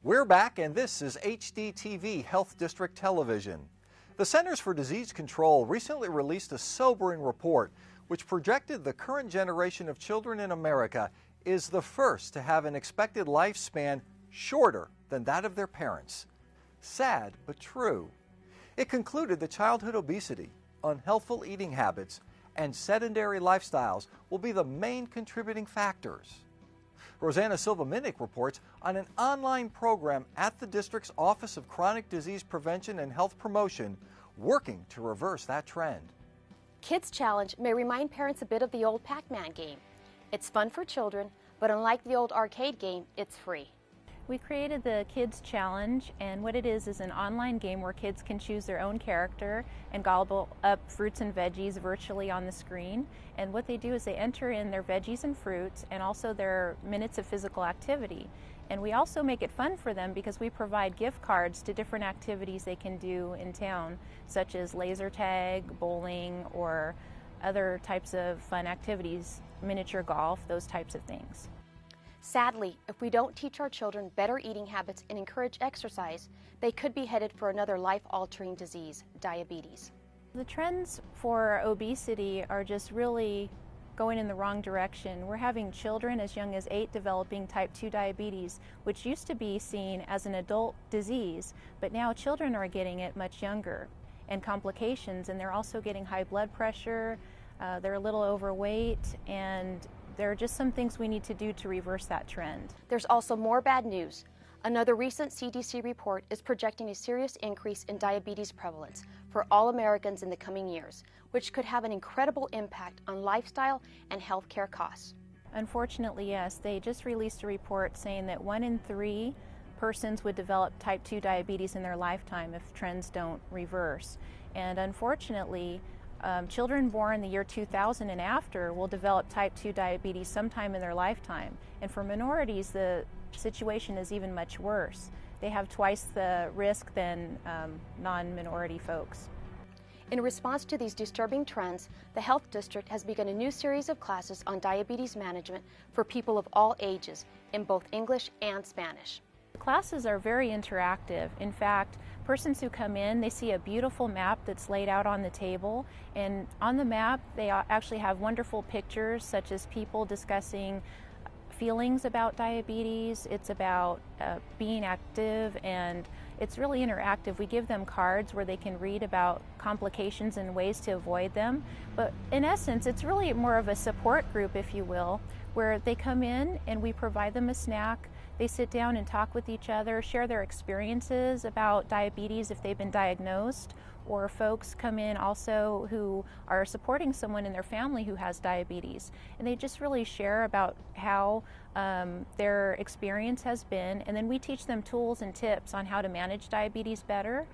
We're back, and this is HDTV Health District Television. The Centers for Disease Control recently released a sobering report which projected the current generation of children in America is the first to have an expected lifespan shorter than that of their parents. Sad, but true. It concluded that childhood obesity, unhealthful eating habits, and sedentary lifestyles will be the main contributing factors. Rosanna Silva-Minnick reports on an online program at the district's Office of Chronic Disease Prevention and Health Promotion working to reverse that trend. Kids Challenge may remind parents a bit of the old Pac-Man game. It's fun for children, but unlike the old arcade game, it's free. We created the Kids Challenge, and what it is an online game where kids can choose their own character and gobble up fruits and veggies virtually on the screen. And what they do is they enter in their veggies and fruits and also their minutes of physical activity. And we also make it fun for them because we provide gift cards to different activities they can do in town, such as laser tag, bowling, or other types of fun activities, miniature golf, those types of things. Sadly, if we don't teach our children better eating habits and encourage exercise, they could be headed for another life-altering disease, diabetes. The trends for obesity are just really going in the wrong direction. We're having children as young as 8 developing type 2 diabetes, which used to be seen as an adult disease, but now children are getting it much younger and complications, and they're also getting high blood pressure, they're a little overweight, and there are just some things we need to do to reverse that trend. There's also more bad news. Another recent CDC report is projecting a serious increase in diabetes prevalence for all Americans in the coming years, which could have an incredible impact on lifestyle and healthcare costs. Unfortunately, yes, they just released a report saying that 1 in 3 persons would develop type 2 diabetes in their lifetime if trends don't reverse. And unfortunately, children born the year 2000 and after will develop type 2 diabetes sometime in their lifetime. And for minorities, the situation is even much worse. They have twice the risk than non-minority folks. In response to these disturbing trends, the Health District has begun a new series of classes on diabetes management for people of all ages in both English and Spanish. The classes are very interactive. In fact, persons who come in, they see a beautiful map that's laid out on the table, and on the map they actually have wonderful pictures such as people discussing feelings about diabetes. It's about being active, and it's really interactive. We give them cards where they can read about complications and ways to avoid them, but in essence it's really more of a support group, if you will, where they come in and we provide them a snack. They sit down and talk with each other, share their experiences about diabetes if they've been diagnosed, or folks come in also who are supporting someone in their family who has diabetes. And they just really share about how their experience has been, and then we teach them tools and tips on how to manage diabetes better.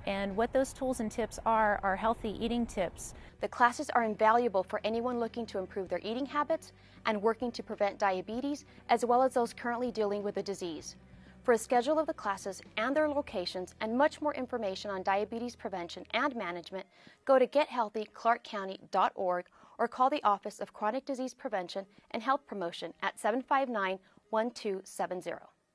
And what those tools and tips are healthy eating tips. The classes are invaluable for anyone looking to improve their eating habits and working to prevent diabetes, as well as those currently dealing with the disease. For a schedule of the classes and their locations and much more information on diabetes prevention and management, go to gethealthyclarkcounty.org or call the Office of Chronic Disease Prevention and Health Promotion at 759-1270.